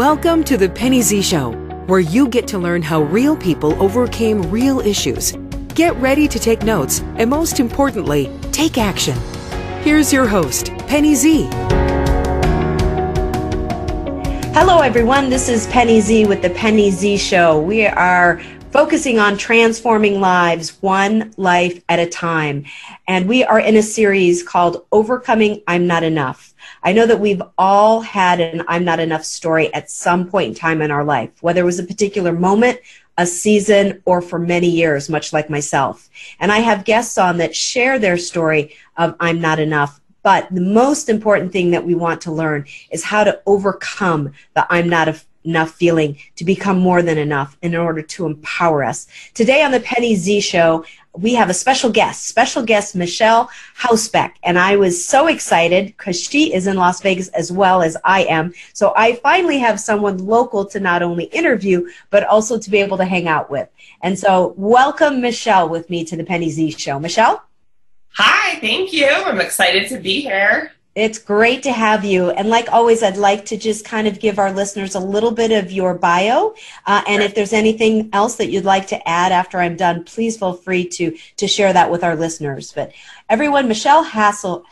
Welcome to the Penny Z Show, where you get to learn how real people overcame real issues. Get ready to take notes and, most importantly, take action. Here's your host, Penny Z. Hello, everyone. This is Penny Z with the Penny Z Show. We are focusing on transforming lives one life at a time. And we are in a series called Overcoming I'm Not Enough. I know that we've all had an I'm not enough story at some point in time in our life, whether it was a particular moment, a season, or for many years, much like myself. And I have guests on that share their story of I'm not enough. But the most important thing that we want to learn is how to overcome the I'm not enough feeling to become more than enough in order to empower us. Today on the Penny Z Show, we have a special guest Michelle Hausbeck. And I was so excited because she is in Las Vegas as well as I am. So I finally have someone local to not only interview, but also to be able to hang out with. And so welcome Michelle with me to the Penny Z Show. Michelle? Hi, thank you. I'm excited to be here. It's great to have you. And like always, I'd like to just kind of give our listeners a little bit of your bio. And if there's anything else that you'd like to add after I'm done, please feel free to share that with our listeners. But everyone, Michelle Hausbeck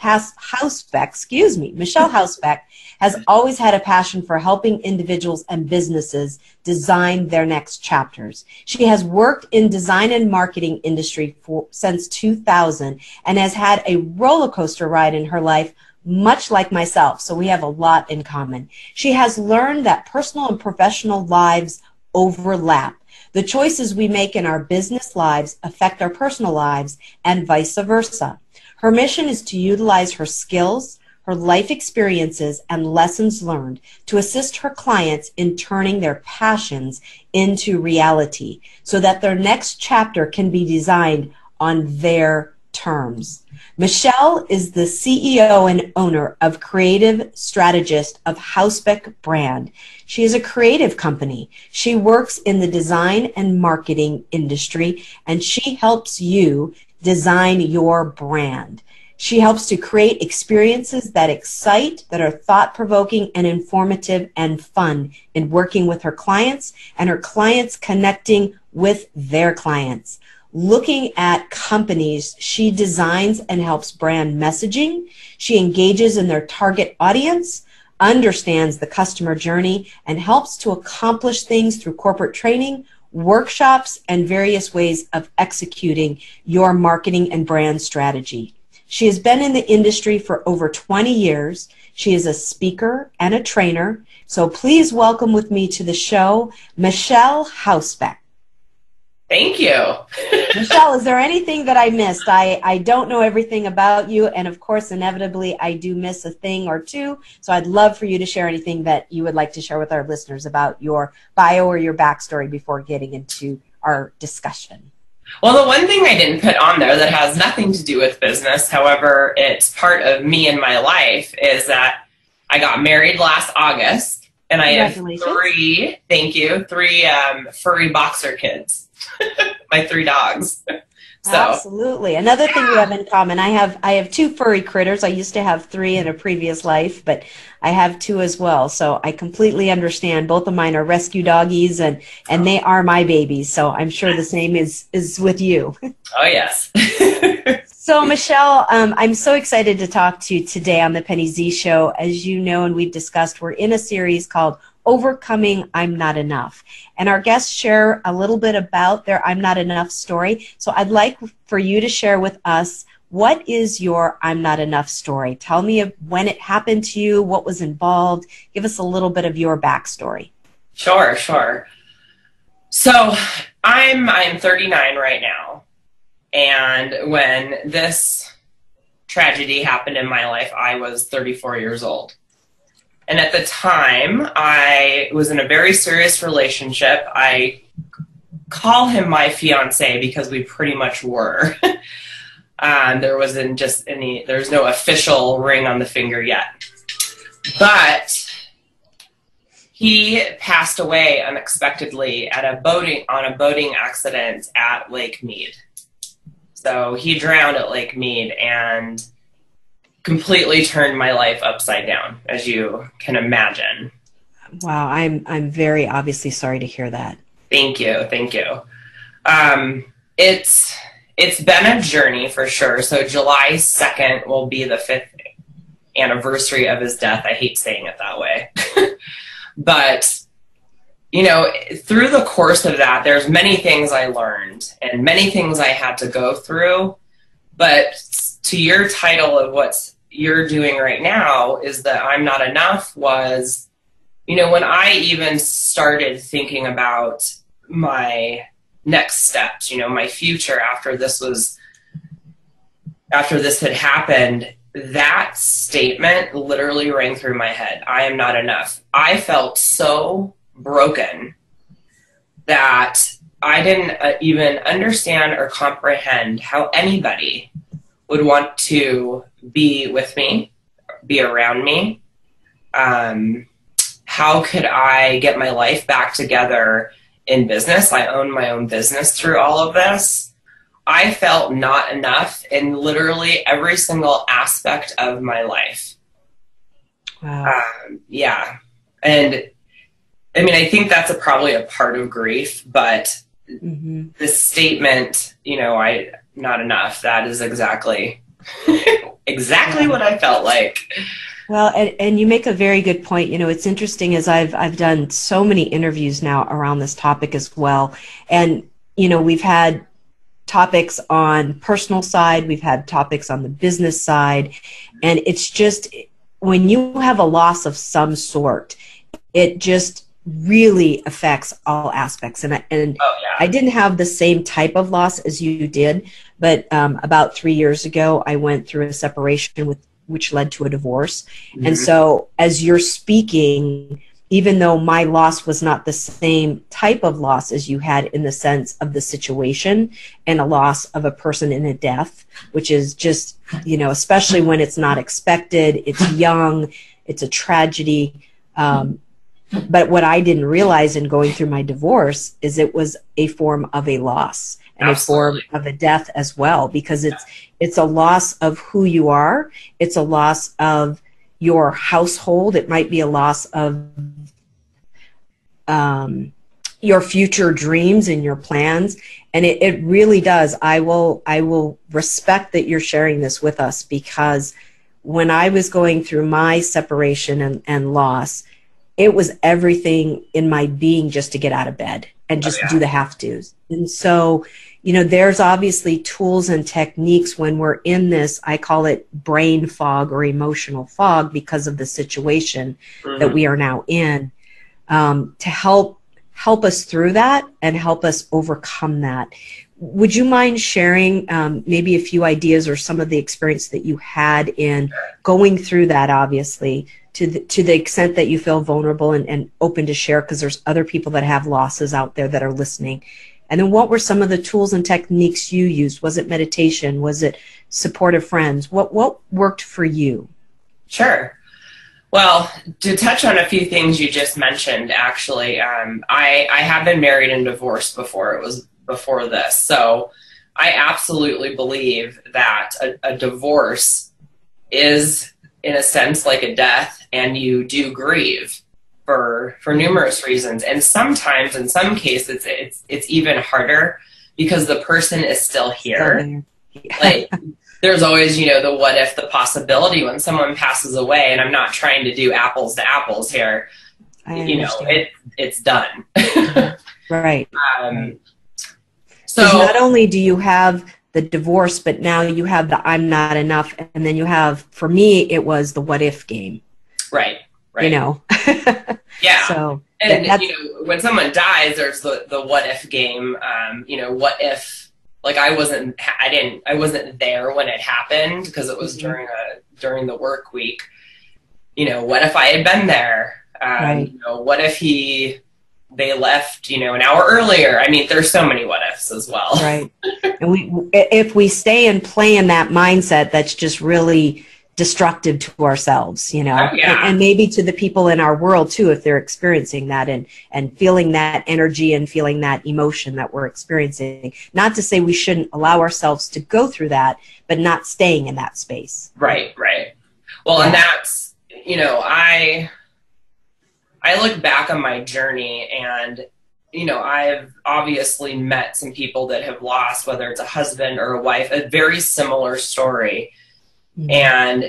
has always had a passion for helping individuals and businesses design their next chapters. She has worked in design and marketing industry since 2000 and has had a roller coaster ride in her life, much like myself, so we have a lot in common. She has learned that personal and professional lives overlap. The choices we make in our business lives affect our personal lives and vice versa. Her mission is to utilize her skills, her life experiences, and lessons learned to assist her clients in turning their passions into reality so that their next chapter can be designed on their terms. Michelle is the CEO and owner of Creative Strategist of Hausbeck brand. She is a creative company. She works in the design and marketing industry, and she helps you design your brand. She helps to create experiences that excite, that are thought-provoking and informative and fun in working with her clients and her clients connecting with their clients. Looking at companies, she designs and helps brand messaging. She engages in their target audience, understands the customer journey, and helps to accomplish things through corporate training, workshops, and various ways of executing your marketing and brand strategy. She has been in the industry for over 20 years. She is a speaker and a trainer. So please welcome with me to the show, Michelle Hausbeck. Thank you. Michelle, is there anything that I missed? I don't know everything about you, and of course, inevitably, I do miss a thing or two, so I'd love for you to share anything that you would like to share with our listeners about your bio or your backstory before getting into our discussion. Well, the one thing I didn't put on there that has nothing to do with business, however, it's part of me and my life, is that I got married last August, and I have three furry boxer kids. My 3 dogs. So. Absolutely. Another thing we have in common, I have 2 furry critters. I used to have 3 in a previous life, but I have 2 as well. So I completely understand. Both of mine are rescue doggies, and they are my babies. So I'm sure the same is with you. Oh, yes. So, Michelle, I'm so excited to talk to you today on the Penny Z Show. As you know, and we've discussed, we're in a series called Overcoming I'm Not Enough. And our guests share a little bit about their I'm Not Enough story. So I'd like for you to share with us, what is your I'm Not Enough story? Tell me when it happened to you, what was involved. Give us a little bit of your backstory. Sure. So I'm 39 right now. And when this tragedy happened in my life, I was 34 years old. And at the time, I was in a very serious relationship. I call him my fiance because we pretty much were. There was no official ring on the finger yet. But he passed away unexpectedly on a boating accident at Lake Mead. So he drowned at Lake Mead, and completely turned my life upside down, as you can imagine. Wow, I'm very obviously sorry to hear that. Thank you. Thank you. It's been a journey for sure. So July 2nd will be the 5th anniversary of his death. I hate saying it that way. But, you know, through the course of that, there's many things I learned and many things I had to go through. But to your title of what you're doing right now is that I'm not enough was, you know, when I even started thinking about my next steps, you know, my future after this had happened, that statement literally rang through my head. I am not enough. I felt so broken that I didn't even understand or comprehend how anybody would want to be with me, be around me. How could I get my life back together in business? I own my own business through all of this. I felt not enough in literally every single aspect of my life. Wow. Yeah. And I mean, I think that's probably a part of grief, but this statement, you know, not enough, that is exactly what I felt like. Well, and you make a very good point. You know, it's interesting as I've done so many interviews now around this topic as well. And, you know, we've had topics on personal side, we've had topics on the business side, and it's just when you have a loss of some sort, it just really affects all aspects. And I didn't have the same type of loss as you did, but about 3 years ago, I went through a separation which led to a divorce. And so as you're speaking, even though my loss was not the same type of loss as you had in the sense of the situation and a loss of a person in a death, which is just, you know, especially when it's not expected, it's young, it's a tragedy. But what I didn't realize in going through my divorce is it was a form of a loss and Absolutely. a form of a death as well, because it's a loss of who you are. It's a loss of your household. It might be a loss of your future dreams and your plans. And it really does. I will respect that you're sharing this with us, because when I was going through my separation and loss, it was everything in my being just to get out of bed and just do the have-tos. And so, you know, there's obviously tools and techniques when we're in this, I call it brain fog or emotional fog because of the situation that we are now in, to help us through that and help us overcome that. Would you mind sharing maybe a few ideas or some of the experience that you had in going through that, obviously, to the extent that you feel vulnerable and open to share, because there's other people that have losses out there that are listening. And then what were some of the tools and techniques you used? Was it meditation? Was it supportive friends? What worked for you? Sure. Well, to touch on a few things you just mentioned, actually, I have been married and divorced before this. So I absolutely believe that a divorce is, in a sense, like a death, and you do grieve for numerous reasons. And sometimes, in some cases, it's even harder because the person is still here. Like, there's always, you know, the what if, the possibility when someone passes away, and I'm not trying to do apples to apples here. You know, it's done. Right. So not only do you have the divorce, but now you have the I'm not enough, and then you have, for me, it was the what if game. Right. You know. Yeah. So and you know, when someone dies, there's the what if game. You know, what if, like, I wasn't there when it happened because it was during the work week. You know, what if I had been there? Right. You know, what if they left, you know, an hour earlier? I mean, there's so many what ifs as well. Right. And if we stay and play in that mindset, that's just really destructive to ourselves, you know, and maybe to the people in our world too, if they're experiencing that and feeling that energy and feeling that emotion that we're experiencing. Not to say we shouldn't allow ourselves to go through that, but not staying in that space. Right. Well, and that's, you know, I I look back on my journey and, you know, I've obviously met some people that have lost, whether it's a husband or a wife, a very similar story. Mm-hmm. And,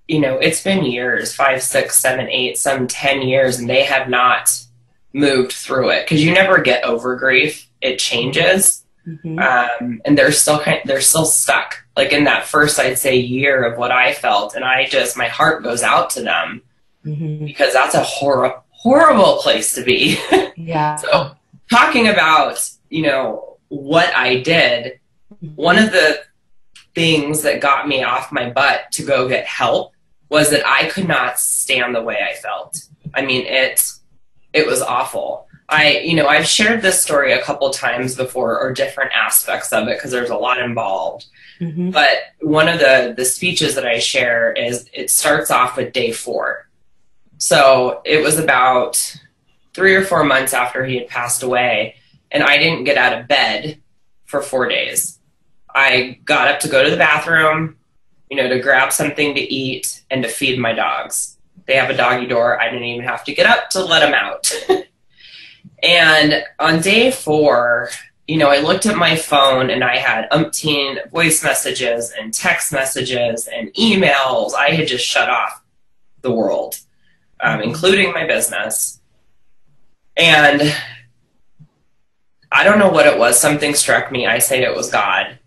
you know, it's been years, 5, 6, 7, 8, some 10 years, and they have not moved through it, because you never get over grief. It changes. Mm-hmm. And they're still stuck. Like in that first, I'd say, year of what I felt. And my heart goes out to them, mm-hmm. because that's a horrible place to be. Yeah. So talking about, you know, what I did, mm-hmm. one of the things that got me off my butt to go get help was that I could not stand the way I felt. I mean, it was awful. I've shared this story a couple times before, or different aspects of it, because there's a lot involved. Mm-hmm. But one of the speeches that I share it starts off with day 4. So it was about 3 or 4 months after he had passed away, and I didn't get out of bed for 4 days. I got up to go to the bathroom, you know, to grab something to eat and to feed my dogs. They have a doggy door. I didn't even have to get up to let them out. And on day 4, you know, I looked at my phone and I had umpteen voice messages and text messages and emails. I had just shut off the world, including my business. And I don't know what it was. Something struck me. I say it was God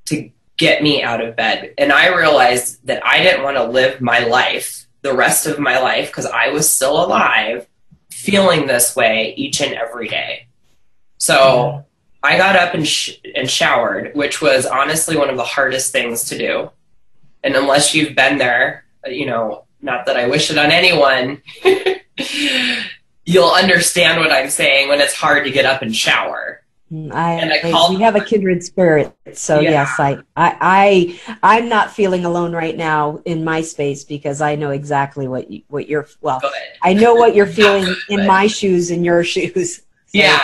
to get me out of bed. And I realized that I didn't want to live my life, the rest of my life, because I was still alive, feeling this way each and every day. So I got up and showered, which was honestly one of the hardest things to do. And unless you've been there, you know, not that I wish it on anyone, you'll understand what I'm saying when it's hard to get up and shower. We have a kindred spirit, so yeah. Yes, I'm not feeling alone right now in my space, because I know exactly what you're. Well, I know what you're feeling in my shoes, in your shoes. So. Yeah.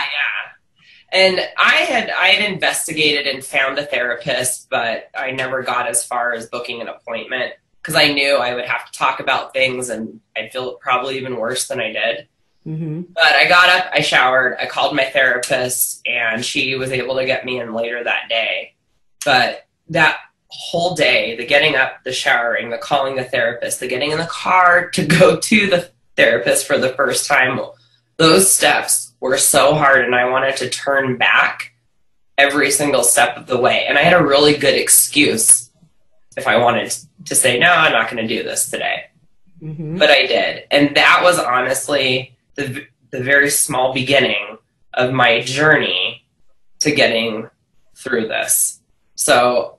And I had investigated and found a therapist, but I never got as far as booking an appointment, because I knew I would have to talk about things, and I'd feel probably even worse than I did. Mm-hmm. But I got up, I showered, I called my therapist, and she was able to get me in later that day. But that whole day, the getting up, the showering, the calling the therapist, the getting in the car to go to the therapist for the first time, those steps were so hard, and I wanted to turn back every single step of the way. And I had a really good excuse if I wanted to say, no, I'm not going to do this today. Mm-hmm. But I did. And that was honestly the very small beginning of my journey to getting through this. So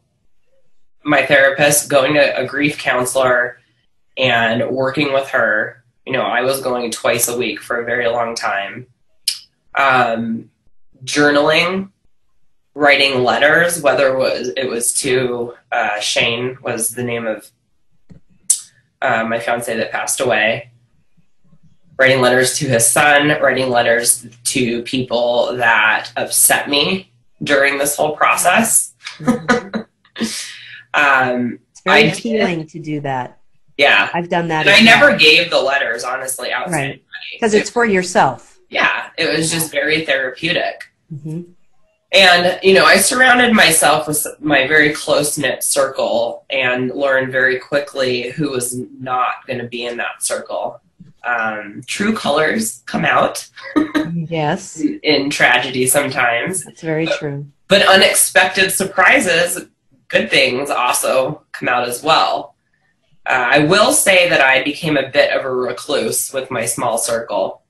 my therapist, going to a grief counselor and working with her, you know, I was going twice a week for a very long time. Journaling, writing letters, whether it was to Shane was the name of my fiance that passed away. Writing letters to his son, writing letters to people that upset me during this whole process. Mm-hmm. It's very healing to do that. Yeah. I've done that. And I never gave the letters, honestly, out to anybody. Because it's for yourself. Yeah. It was just very therapeutic. Mm-hmm. And, you know, I surrounded myself with my very close-knit circle and learned very quickly who was not going to be in that circle. True colors come out. Yes. In tragedy sometimes. That's very true. But unexpected surprises, good things also come out as well. I will say that I became a bit of a recluse with my small circle.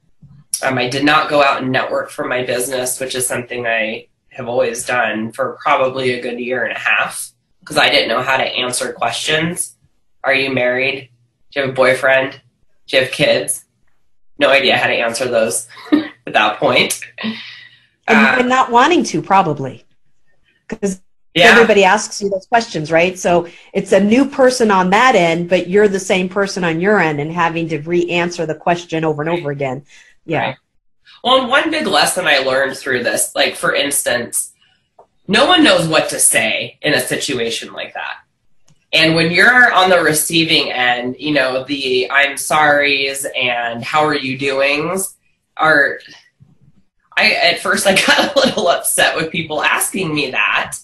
I did not go out and network for my business, which is something I have always done for probably a good 1.5 years, because I didn't know how to answer questions. Are you married? Do you have a boyfriend? Do you have kids? No idea how to answer those at that point. And not wanting to, probably. Because everybody asks you those questions, right? So it's a new person on that end, but you're the same person on your end and having to re-answer the question over and over again. Yeah. Right. Well, and one big lesson I learned through this, like, for instance, no one knows what to say in a situation like that. And when you're on the receiving end, you know, the I'm sorry's and how are you doings are, at first I got a little upset with people asking me that,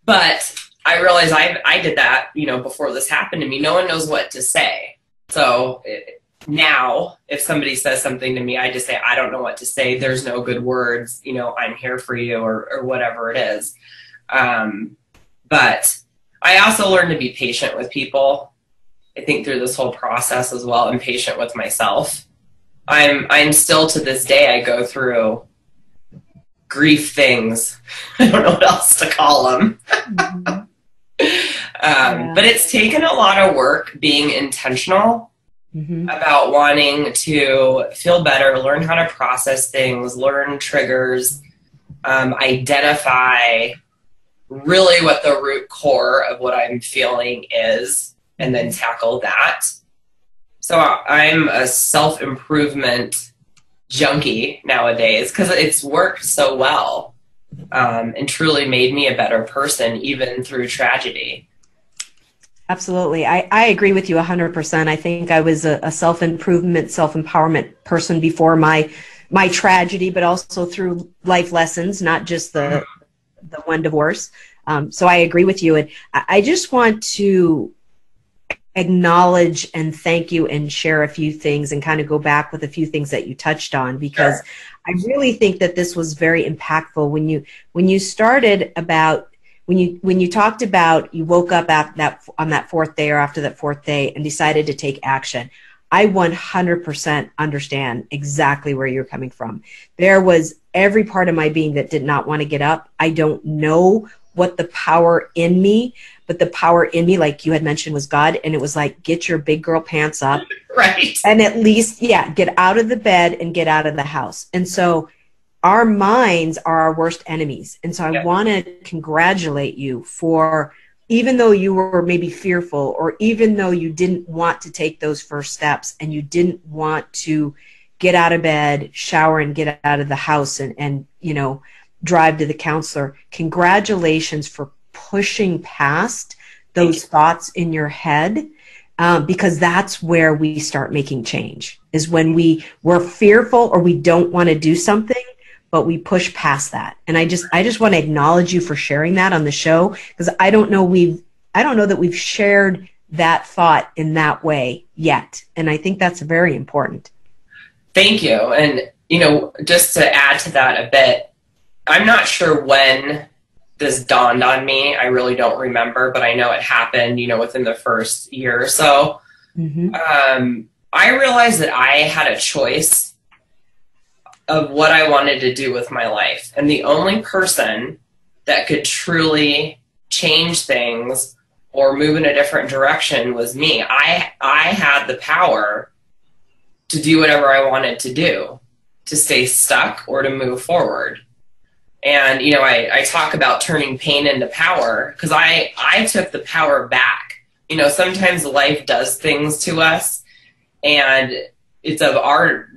but I realized I did that, you know, before this happened to me. No one knows what to say. So now if somebody says something to me, I just say, I don't know what to say. There's no good words, you know, I'm here for you, or whatever it is. But I also learned to be patient with people. I think through this whole process as well, and patient with myself. I'm still, to this day, I go through grief things. I don't know what else to call them. But it's taken a lot of work being intentional about wanting to feel better, learn how to process things, learn triggers, identify really what the root core of what I'm feeling is, and then tackle that. So I'm a self-improvement junkie nowadays because it's worked so well, and truly made me a better person even through tragedy. Absolutely. I agree with you 100%. I think I was a self-improvement, self-empowerment person before my tragedy, but also through life lessons, not just the one divorce. So I agree with you. And I just want to acknowledge and thank you and share a few things and kind of go back with a few things that you touched on, because I really think that this was very impactful when you started about when you talked about you woke up on that fourth day or after that fourth day and decided to take action. I 100% understand exactly where you're coming from. There was every part of my being that did not want to get up. I don't know what the power in me, but the power in me, like you had mentioned, was God. And it was like, get your big girl pants up. Right. And at least, get out of the bed and get out of the house. And so our minds are our worst enemies. And so I want to congratulate you for, even though you were maybe fearful, or even though you didn't want to take those first steps and you didn't want to get out of bed, shower, and get out of the house and you know, drive to the counselor. Congratulations for pushing past those thoughts in your head, because that's where we start making change, is when we're fearful or we don't want to do something, but we push past that. And I just want to acknowledge you for sharing that on the show, because I don't know that we've shared that thought in that way yet. And I think that's very important. Thank you. And, you know, just to add to that a bit, I'm not sure when this dawned on me. I really don't remember, but I know it happened, you know, within the first year or so. I realized that I had a choice of what I wanted to do with my life. And the only person that could truly change things or move in a different direction was me. I had the power to do whatever I wanted to do, to stay stuck or to move forward. And, you know, I talk about turning pain into power, because I took the power back. You know, sometimes life does things to us and it's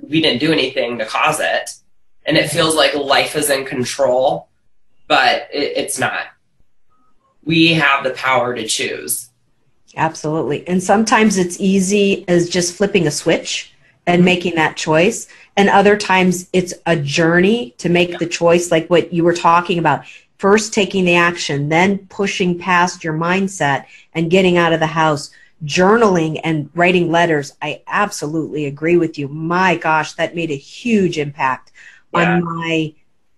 we didn't do anything to cause it. And it feels like life is in control, but it's not. We have the power to choose. Absolutely. And sometimes it's easy as just flipping a switch and making that choice. And other times it's a journey to make the choice, like what you were talking about. First taking the action, then pushing past your mindset and getting out of the house, journaling and writing letters. I absolutely agree with you. My gosh, that made a huge impact on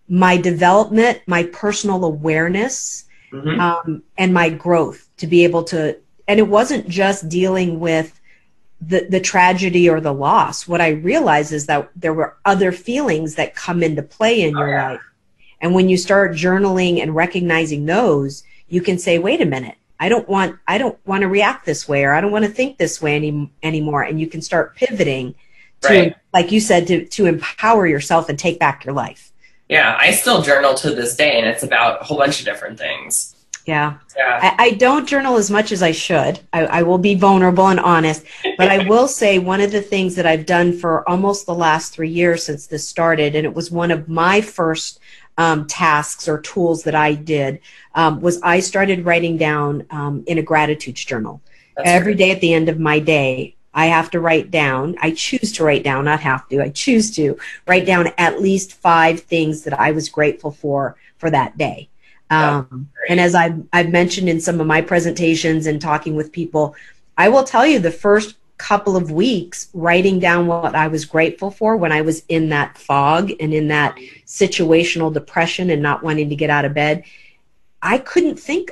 my development, my personal awareness, and my growth to be able to, and it wasn't just dealing with the tragedy or the loss. What I realized is that there were other feelings that come into play in your life. And when you start journaling and recognizing those, you can say, wait a minute, I don't want to react this way, or I don't want to think this way anymore. And you can start pivoting to, like you said, to empower yourself and take back your life. Yeah, I still journal to this day, and it's about a whole bunch of different things. Yeah. I don't journal as much as I should. I will be vulnerable and honest, but I will say one of the things that I've done for almost the last 3 years since this started, and it was one of my first tasks or tools that I did was I started writing down in a gratitude journal. Every day at the end of my day, I have to write down, I choose to write down, not have to, I choose to write down at least 5 things that I was grateful for that day. And as I've mentioned in some of my presentations and talking with people, I will tell you the first couple of weeks writing down what I was grateful for when I was in that fog and in that situational depression and not wanting to get out of bed, I couldn't think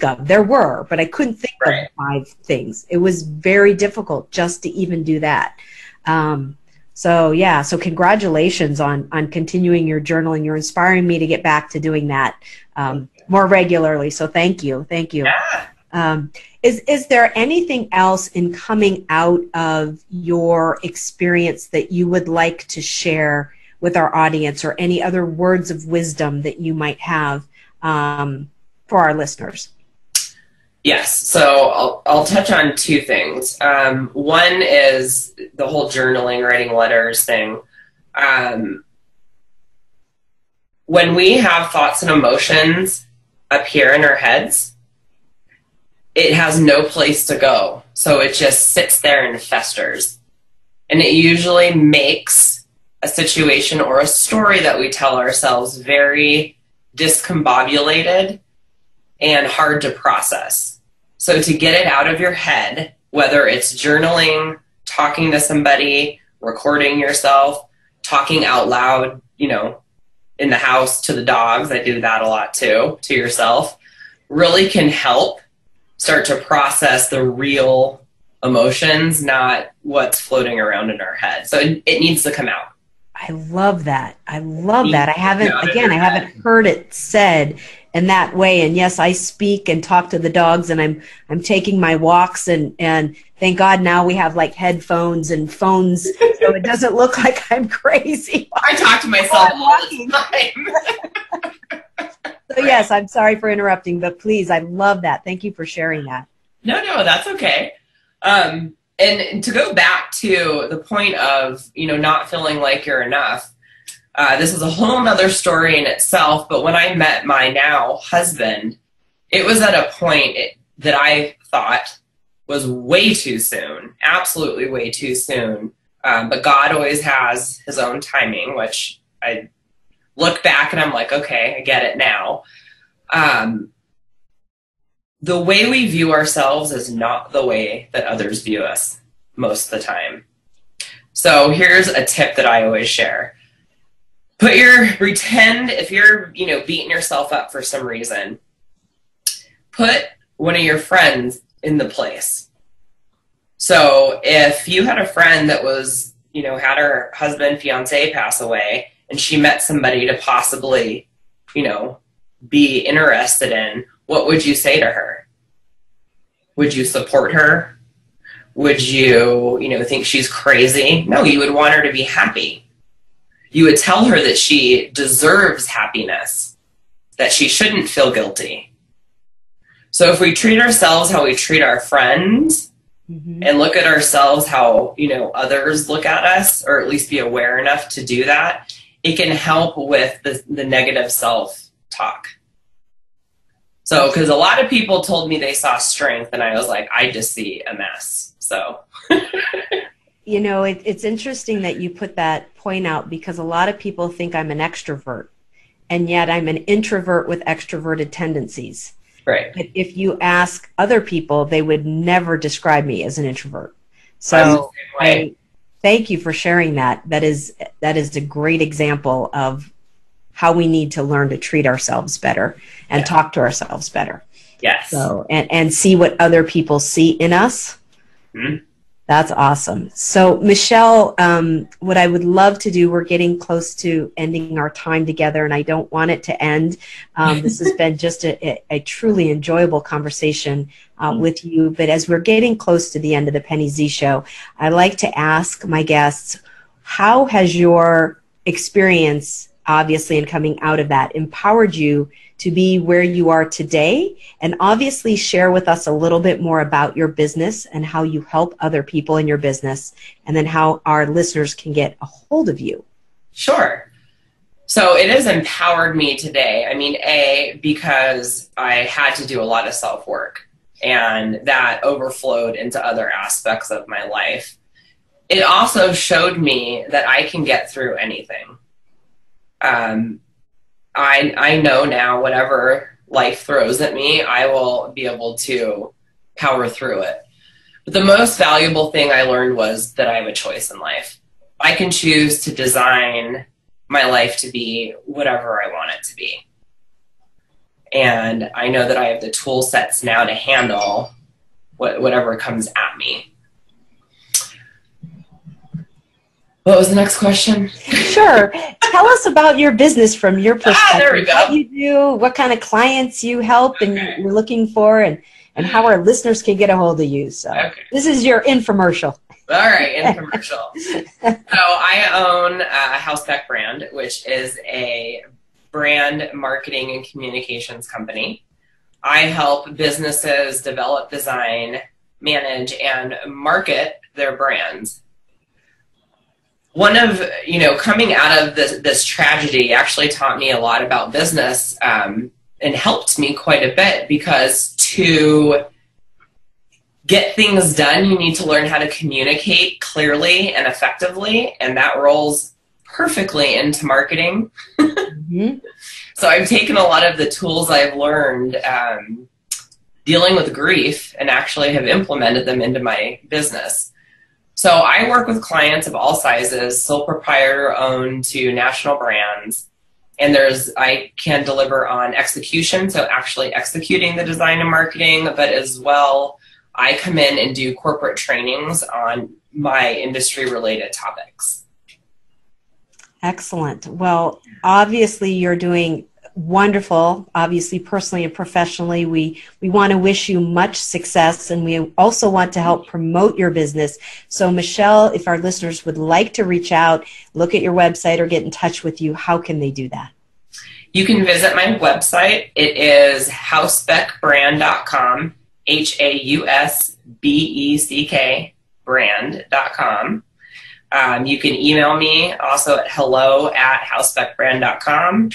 of, there were, but I couldn't think of 5 things. It was very difficult just to even do that. So congratulations on continuing your journaling. You're inspiring me to get back to doing that more regularly. So thank you. Yeah. Is there anything else in coming out of your experience that you would like to share with our audience, or any other words of wisdom that you might have for our listeners? Yes. So I'll touch on 2 things. One is the whole journaling, writing letters thing. When we have thoughts and emotions appear in our heads, it has no place to go. So it just sits there and festers. And it usually makes a situation or a story that we tell ourselves very discombobulated and hard to process. So to get it out of your head, whether it's journaling, talking to somebody, recording yourself, talking out loud, in the house to the dogs, I do that a lot too, to yourself, really can help start to process the real emotions, not what's floating around in our head. So it needs to come out. I love that. I haven't heard it said in that way. And yes, I speak and talk to the dogs, and I'm taking my walks, and thank God now we have like headphones and phones, so it doesn't look like I'm crazy. I talk to myself all the time. So yes, I'm sorry for interrupting, but please, I love that. Thank you for sharing that. No, that's okay. And to go back to the point of, not feeling like you're enough, this is a whole nother story in itself, but when I met my now husband, it was at a point that I thought was way too soon, absolutely way too soon. But God always has his own timing, which I look back and I'm like, okay, I get it now. The way we view ourselves is not the way that others view us most of the time. So here's a tip that I always share. Pretend if you're, beating yourself up for some reason, put one of your friends in the place. So if you had a friend that was, had her husband, fiance pass away, and she met somebody to possibly, be interested in, what would you say to her? Would you support her? Would you, think she's crazy? No, you would want her to be happy. You would tell her that she deserves happiness, that she shouldn't feel guilty. So if we treat ourselves how we treat our friends, and look at ourselves how, others look at us, or at least be aware enough to do that, it can help with the negative self-talk. So, because a lot of people told me they saw strength, and I was like, I just see a mess. So, it's interesting that you put that point out, because a lot of people think I'm an extrovert, and yet I'm an introvert with extroverted tendencies. Right. But if you ask other people, they would never describe me as an introvert. So I thank you for sharing that. That is a great example of how we need to learn to treat ourselves better and talk to ourselves better. Yes. So and see what other people see in us. Mm-hmm. That's awesome. So Michelle, what I would love to do, we're getting close to ending our time together, and I don't want it to end. This has been just a truly enjoyable conversation with you. But as we're getting close to the end of the Penny Z Show, I like to ask my guests, how has your experience, obviously, in coming out of that, empowered you to be where you are today? And obviously share with us a little bit more about your business and how you help other people in your business, and then how our listeners can get a hold of you. Sure. So it has empowered me today. I mean, because I had to do a lot of self-work, and that overflowed into other aspects of my life. It also showed me that I can get through anything. I know now whatever life throws at me, I will be able to power through it. But the most valuable thing I learned was that I have a choice in life. I can choose to design my life to be whatever I want it to be. And I know that I have the tool sets now to handle whatever comes at me. What was the next question? Sure. Tell us about your business from your perspective. There we go. What you do, what kind of clients you help and you're looking for, and how our listeners can get a hold of you. So This is your infomercial. All right, infomercial. So I own a Hausbeck brand, which is a brand marketing and communications company. I help businesses develop, design, manage, and market their brands. One of, coming out of this tragedy actually taught me a lot about business and helped me quite a bit, because to get things done, you need to learn how to communicate clearly and effectively, and that rolls perfectly into marketing. Mm-hmm. So I've taken a lot of the tools I've learned dealing with grief and actually have implemented them into my business. So I work with clients of all sizes, sole proprietor owned to national brands. And I can deliver on execution, so actually executing the design and marketing, but as well, I come in and do corporate trainings on my industry-related topics. Excellent. Well, obviously you're doing wonderful, obviously personally and professionally. We want to wish you much success, and we also want to help promote your business. So Michelle, if our listeners would like to reach out, look at your website, or get in touch with you, how can they do that? You can visit my website. It is hausbeckbrand.com, HAUSBECK brand.com. You can email me also at hello@hausbeckbrand.com.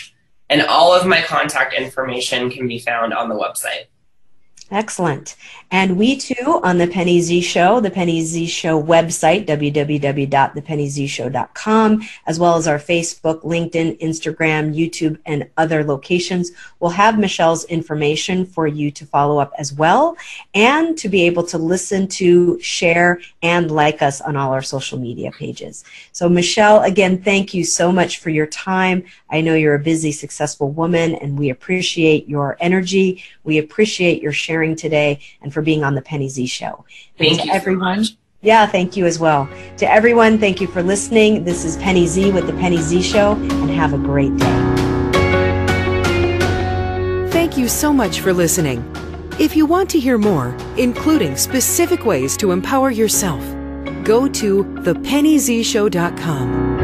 And all of my contact information can be found on the website. Excellent. And we too, on The Penny Z Show, The Penny Z Show website, www.thepennyzshow.com, as well as our Facebook, LinkedIn, Instagram, YouTube, and other locations, will have Michelle's information for you to follow up as well, and to be able to listen to, share, and like us on all our social media pages. So Michelle, again, thank you so much for your time. I know you're a busy, successful woman, and we appreciate your energy. We appreciate your sharing today, and for being on the Penny Z Show. Thank you, everyone. Yeah, thank you as well. To everyone, thank you for listening. This is Penny Z with the Penny Z Show, and have a great day. Thank you so much for listening. If you want to hear more, including specific ways to empower yourself, go to thepennyzshow.com.